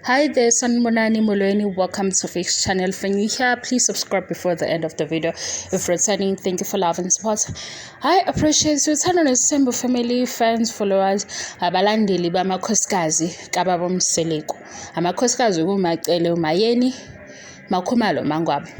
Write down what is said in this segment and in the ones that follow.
Hi there, Sanmonani Molweni. Welcome to Fix channel. If you're new here, please subscribe before the end of the video. If returning, thank you for love and support. I appreciate you. Uthando Nes'thembu family, fans, followers, abalandeli bamakhosikazi kaBaba Mseleku. Amakhosikazi kumacele umayeni makhumalo Mangwabe.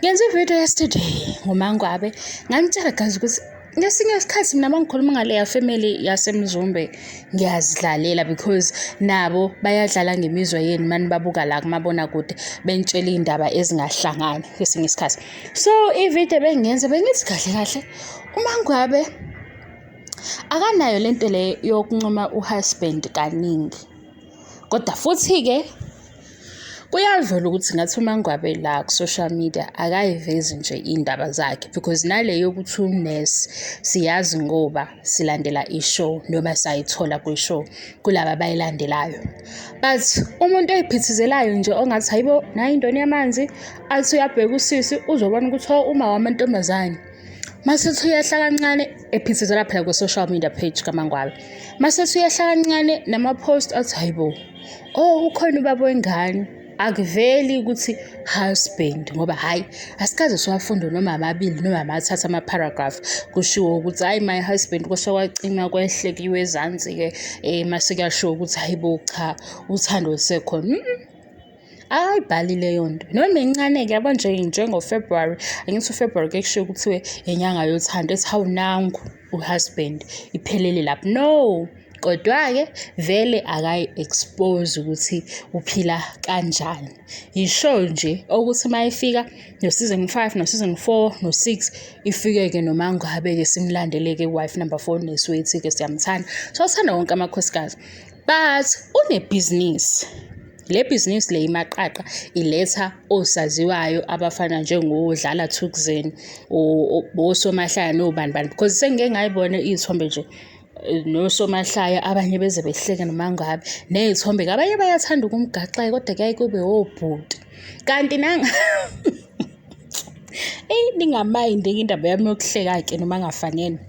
Ngenze video yesterday ngomangwabe. Ngangitshela gazi ukuthi ngesinye isikhathi mina mangikhuluma ngale family yasemzumbe ngiyazidlalela because nabo bayadlala ngemizwa yeni mani babuka la kumabona kude bentshela indaba ezingahlangani ngesinye isikhathi. So ivideo bengiyenza bengithi kahle uMangwabe akanayo lento le yokuncoma uhusband kaningi. Kodwa futhi ke kuyadlula ukuthi ngathi uMangwabe la ku social media akayivezi nje indaba zakhe because nale yokuthi uNes siyazi ngoba silandela ishow noma sayithola kwishow kulabo abayilandelayo. But umuntu oyiphithizelayo nje ongathi hayibo nayi indoni yamanzi athi uyabheka usisi uzobona ukuthi uma wamantombazane masethi uyahla kancane ephithizela phela ku social media page kaMangwabe. Masethi uyahla kancane nama post athi hayibo ukhona ubaba wengane akuveli ukuthi husband ngoba hayi asikaze siwafunda noma amabili noma amathatha ama paragraph kushiwo ukuthi hayi my husband kwasewacima kwehlekiwe ezansi ke mase kuyasho ukuthi hayibo cha uthando usekhona. Ayibhali leyo nto noma encane ke yabo njengo February angithi February ke kushiwo ukuthi inyanga yothando ethi hawu nangu uhusband iphelele lapho no. Kodwa ke vele akayi expose ukuthi uphila kanjani. Yisho nje ukuthi mayifika no season 5 no season 4 no 6 ifike ke noMangwabe ke simlandeleke wife number 4 Nes'thembu ke siyamthanda. So uthanda wonke amakhosikazi but une business. Le business le imaqaqa iletha osaziwayo abafana njengodlala Thukzin osomahlaya nobani because sengeke ngayibona izithombe nje nosomahlaya abanye beze behleke noMangwabe nezithombe abanye bayathanda ukumgaxa kodwa kuyaye kube obhuti kanti nanga ningamind indaba yami yokuhleka ke noma ngafanele.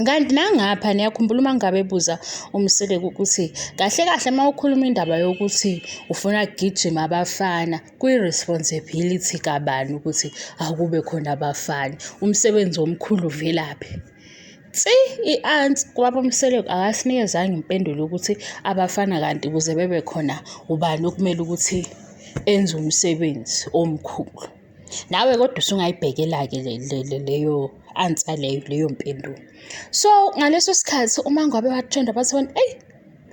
Kanti nangapha niyakhumbula uMangwabe ebuza uMseleku ukuthi kahle mawukhuluma indaba yokuthi ufuna ukugijima abafana kuyi-responsibility kabani ukuthi akube khona abafana umsebenzi omkhulu velaphi. I-aunt kwaba Mseleku akasinikezanga impendulo ukuthi abafana kanti ukuze bebe khona ubani okumele ukuthi enze umsebenzi omkhulu. Nawe kodwa usungayibhekela ke leyo answer leyo mpendulo. So ngaleso sikhathi uMangwabe wathenda bathi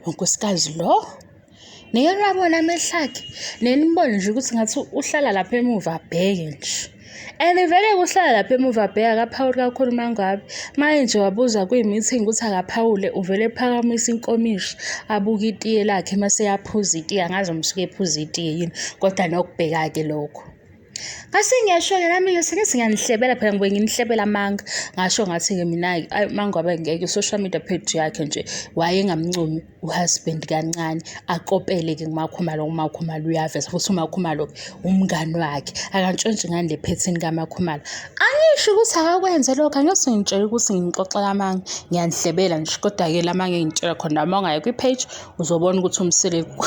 unkosikazi lo niyena wabona amehlakhe nenibone nje ukuthi ngathi uhlala lapha emuva abheke nje. Vele kuhlala lapha emuva abheka akaphawuli kakhulu uMangwabe. Manje wabuza kwi-meeting ukuthi akaphawule uvele phakamisa inkomishi abuka itiye lakhe mase yaphuza itiye angazi umsuke ephuza itiye yini kodwa nokubheka ke lokho. Ngase ngiyasho ke nami ke sengithi ngiyanihlebela phela ngibe nginihlebela amanga ngasho ngathi ke mina Mangwabe ngeke social media page yakhe nje wayengamncumi uhusband kancane akopele ke kumakhumalo uyaveza futhi umakhumalo umngani wakhe akantshontshe ngani le pattern kaMakhumalo. Angisho ukuthi akakwenze lokho angiyose ngitshela ukuthi ngixoxa amanga ngiyanihlebela nje kodwa ke lamanga engitshela khona uma ungaye kwi-page uzobona ukuthi uMseleku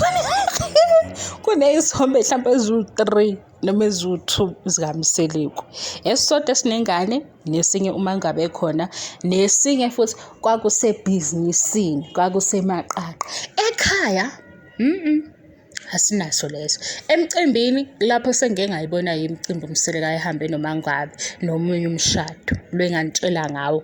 kunezithombe mhlawumbe eziwu-3 noma eziwu-2 zikaMseleku. Esisodwa esinengane nesinye uMangwabe khona nesinye futhi kwakusebhizinisini kwakusemaqaqa ekhaya asinaso leso. Emcimbini lapho sengeke ngayibona imicimbi uMseleku ayihambe noMangwabe nomunye umshado lwengantshela ngawo.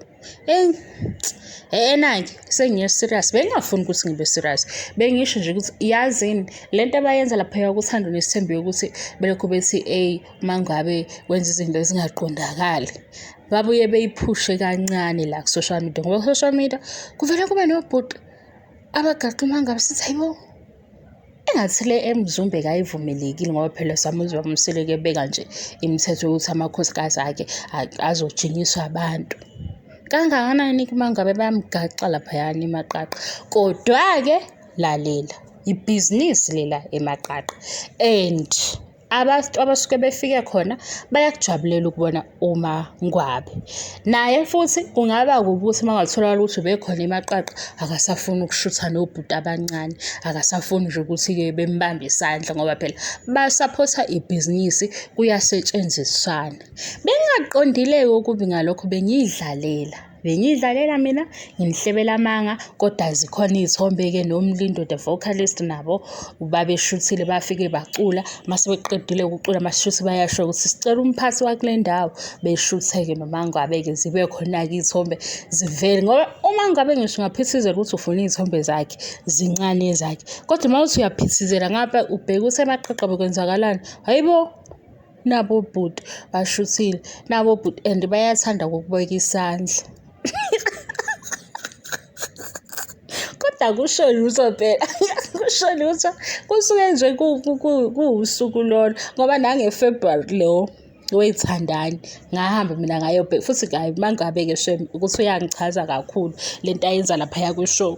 Nangi sengiye serious bengafuni ukuthi ngibe serious bengisho nje ukuthi yazini lento abayenza lapha kuThando Nes'thembu ukuthi belokhu bethi uMangwabe wenza izinto ezingaqondakali babuye beyiphushe kancane la ku social media ngoba social media kuvela kube nobhuti abagaqa uMangwabe sithi hayibo engathi le emzumbe kayivumelekile ngoba phela samuzwa uMseleku ebeka nje imithetho yokuthi amakhosikazi akhe azojinyiswa abantu. Kangakanani uMangwabe bayamgaxa lapha yani emaqaqa kodwa ke lalela ibhizinisi lela emaqaqa and abantu abasuke befike khona bayakujabulela ukubona uMangwabe. Naye futhi kungaba ukuthi mangatholakala ukuthi ubekhona emaqaqa akasafuni ukushutha nobhuti abancane, akasafuni nje ukuthi-ke bembambe isandla ngoba phela basaphotha ibhizinisi, kuyasetshenziswana. Bengaqondile-ke okubi ngalokho, bengiyidlalela mina, nginihlebela amanga, kodwa zikhona iy'thombe-ke noMlindo the vocalist nabo babeshuthile, bafike bacula. Mase beqedile ukucula masishuthi bayasho ukuthi sicela umphathi wakule ndawo beshuthe-ke noMangwabe-ke zibe khona-ke iy'thombe zivele, ngoba uMangwabe ngisho ungaphithizela ukuthi ufuna iy'thombe zakhe zincane zakhe, kodwa uma uthi uyaphithizela ngapha ubheke ukuthi emaqaqa bekwenzakalani, hayibo, nabo bhuti bashuthile, nabo bhuti and bayathanda ukubeka isandla. Kodwa kusho lutho phela, kusho lutho, kusuke nje kuwusuku lolo, ngoba nangeFebruary lo wey'thandani ngahamba mina ngayobheka futhi Mangwabe-ke shame ukuthi uyangichaza kakhulu lento ayenza laphaya kwishow.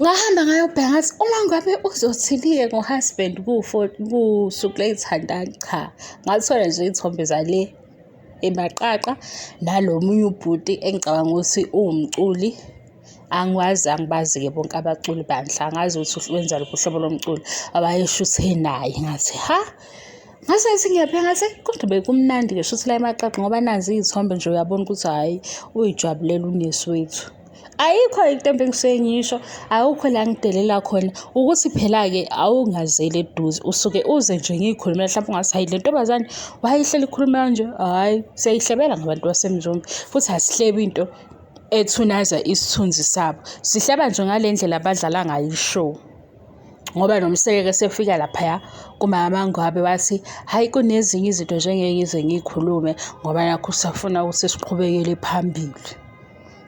Ngahamba ngayobheka ngathi uMangwabe uzothini-ke ngo-husband kusuku ley'thandani. Cha, ngathola nje iy'thombe zale emaqaqa nalo munye ubhuti engicabanga ukuthi uwumculi. Angibazi-ke bonke abaculi bandla, angazi ukuthi wenza luphi uhlobo lomculo abayeshuthe naye. Ngathi ngathi ngiyabheka ngathi kodwa bekumnandi-ke shuthi la emaqaqa ngoba nazi iy'thombe nje uyabona ukuthi hhayi uyijabulela unesi wethu. Ayikho into engisuke ngisho, awukho la ngidelela khona, ukuthi phela-ke awungazeli eduze, usuke uze nje ngiyikhulumela, mhlawumbe ungathi hayi le ntombazane wayihleli ikhuluma kanje, hhayi siyayihlebela ngabantu baseMzumbe futhi asihlebi into ethunaza isithunzi sabo, sihleba nje ngale ndlela abadlala ngayo ishow. Ngoba noMseleku esefika laphaya kuMangwabe wathi hayi kunezinye izinto nje engeke ngize ngiyikhulume ngoba nakho usafuna ukuthi siqhubekele phambili.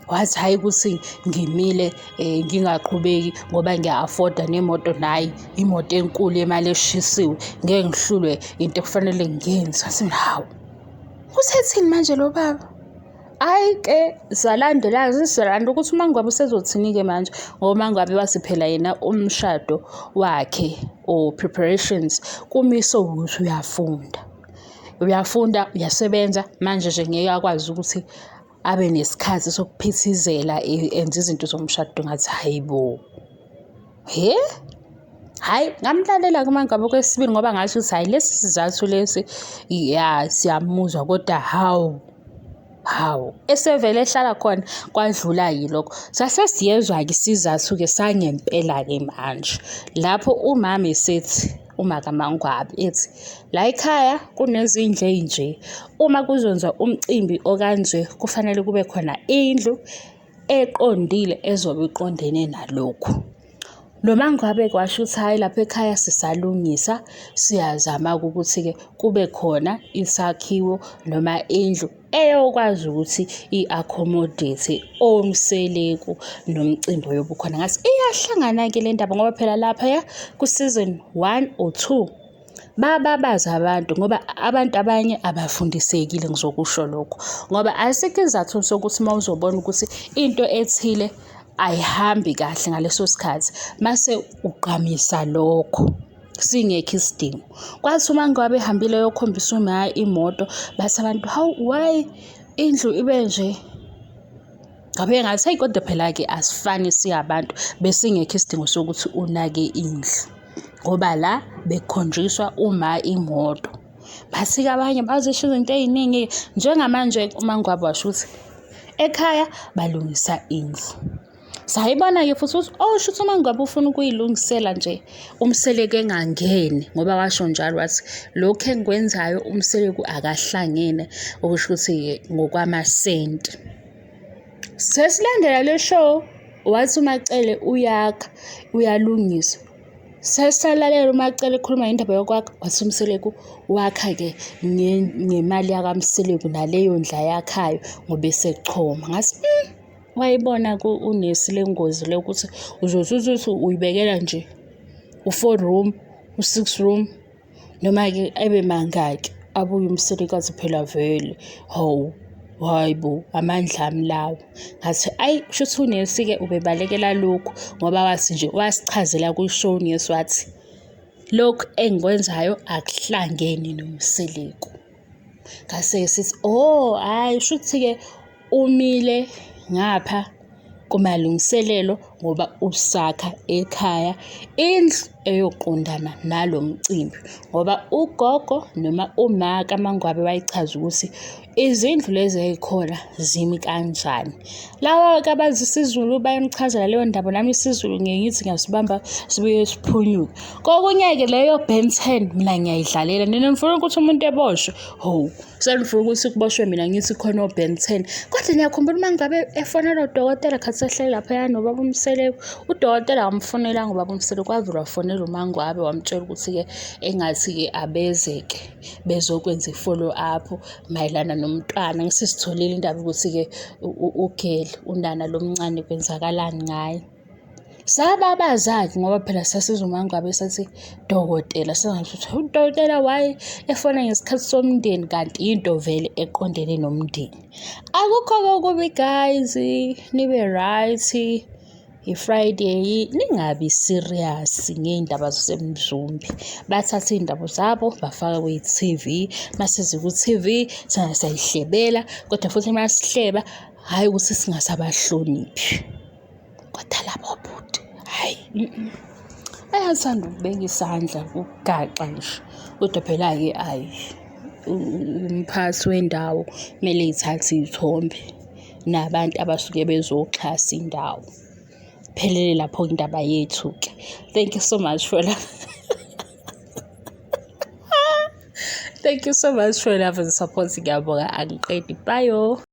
Wathi hayi ukuthi ngimile ngingaqhubeki ngoba ngiya-afforda nemoto, nayi imoto enkulu yemali eshisiwe, ngeke ngihlulwe into ekufanele ngiyenze. Wathi hawu, usethini manje lo baba? Hhayi-ke zalandela zizalanda ukuthi uMangwabe usezothini-ke manje, ngoba uMangwabe wathi phela yena umshado wakhe or preparations kumiso ukuthi uyafunda, uyasebenza, manje nje ngeke akwazi ukuthi abe nesikhathi sokuphithizela enze izinto zomshado. Ngathi hayibo, hhayi ngamlalela kuMangwabe okwesibili ngoba ngathi ukuthi hhayi lesi sizathu lesi ya siyamuzwa, kodwa hawu esevele ehlala khona kwadlula yilokho. Sasesiyezwa-ke isizathu-ke sangempela-ke manje lapho umama esethi, uma kaMangwabe ethi la ekhaya kunezindlu ey'nje, uma kuzonzwa umcimbi okanje kufanele kube khona indlu eqondile ezobe iqondene nalokhu. NoMangwabe kwasho ukuthi hhayi lapha ekhaya sisalungisa, siyazama ukuthi-ke kube khona isakhiwo noma indlu eyokwazi ukuthi i-accommodate oMseleku nomcimbi oyobe ukhona. Ngathi iyahlangana-ke le ndaba ngoba phela laphaya ku-season 1 or 2 bababaza abantu ngoba abantu abanye abafundisekile, ngizokusho lokho ngoba asikho isizathu sokuthi uma uzobona ukuthi into ethile ayihambi kahle ngaleso sikhathi mase uqamisa lokho singekho isidingo. Kwathi uMangwabe ehambile yokhombisa uma imoto, bathi abantu hawu why indlu ibe nje, ngabe ngathi hayi kodwa phela-ke asifani siyabantu, besingekho isidingo sokuthi unake indlu ngoba la bekukhonjiswa uma imoto. Bathi-ke abanye bazisho izinto ey'ningi njengamanje uMangwabe washo ukuthi ekhaya balungisa indlu. Sayibona-ke futhi ukuthi shuthi uMangwabe ufuna ukuyilungisela nje uMseleku engangeni ngoba washo njalo wathi lokhu engikwenzayo uMseleku akahlangene, okusho ukuthi ngokwamasenti. Sesilandela le show, wathi uMacele uyakha, uyalungisa. Sesalalela uMacele ekhuluma indaba yokwakha, wathi uMseleku wakha-ke ngemali yakaMseleku naleyo ndlu yakhayo ngoba esechoma. Ngathi wayibona unesi lengozi le ukuthi uzothi uyibekela nje u4 room, u6 room noma-ke ebe mangaki, abuye uMseleku athi phela vele hayibo amandla ami lawo. Ngathi ayi shuthi unesi-ke ubebalekela lokhu ngoba wathi nje wasichazela kwishow uNesi wathi lokhu engikwenzayo akuhlangene noMseleku. Ngase sithi hhayi shuthi-ke umile ngapha kumalungiselelo ngoba usakha ekhaya indlu eyoqondana nalo mcimbi, ngoba ugogo noma uma kaMangwabe wayichaza ukuthi izindlu lezi ey'khona zimi kanjani. Laba-ke abazi isiZulu bayanichazela leyo ndaba, nami isiZulu ngiye ngithi ngiyasibamba sibuye siphunyuke. Kokunye-ke leyo Ben 10 mina ngiyayidlalela, nina nifuna ukuthi umuntu eboshwe, senifuna ukuthi kuboshwe mina ngithi khona o-Ben 10. Kodwa ngiyakhumbula uMangwabe efonela udokotela khathi ehleli laphaya nobaba uMseleku. Udokotela wamfonelanga ubaba uMseleku, wavele wafonela uMangwabe wamtshela ukuthi-ke engathi-ke abeze-ke bezokwenza i-follow up mayelana nomntwana. Ngisizitholile indaba ukuthi-ke ugele unana lomncane kwenzakalani ngaye. Sababaza-ke ngoba phela sasizwa uMangwabe sathi dokotela, sangathi udokotela waye efona ngesikhathi somndeni, kanti into vele eqondene nomndeni. Akukho-ke okubi guys, nibe right, i-Friday, ningabi serious ngey'ndaba zasemzumbi. Bathatha iy'ndaba zabo bafaka kwi-TV, masize ku-TV sana siyayihlebela, kodwa futhi masihleba hhayi ukuthi singasabahloniphi. Kodwa labo bhuti hhayi bayathanda ukubeka isandla ukugaxa nje, kodwa phela-ke hhayi umphathi wendawo kumele ey'thathe iy'thombe nabantu abasuke bezoxhasa indawo. Phelele lapho indaba yethu-ke. Thank you so much for thank you so much for love and support. Ngiyabonga, angiqedi. Bye.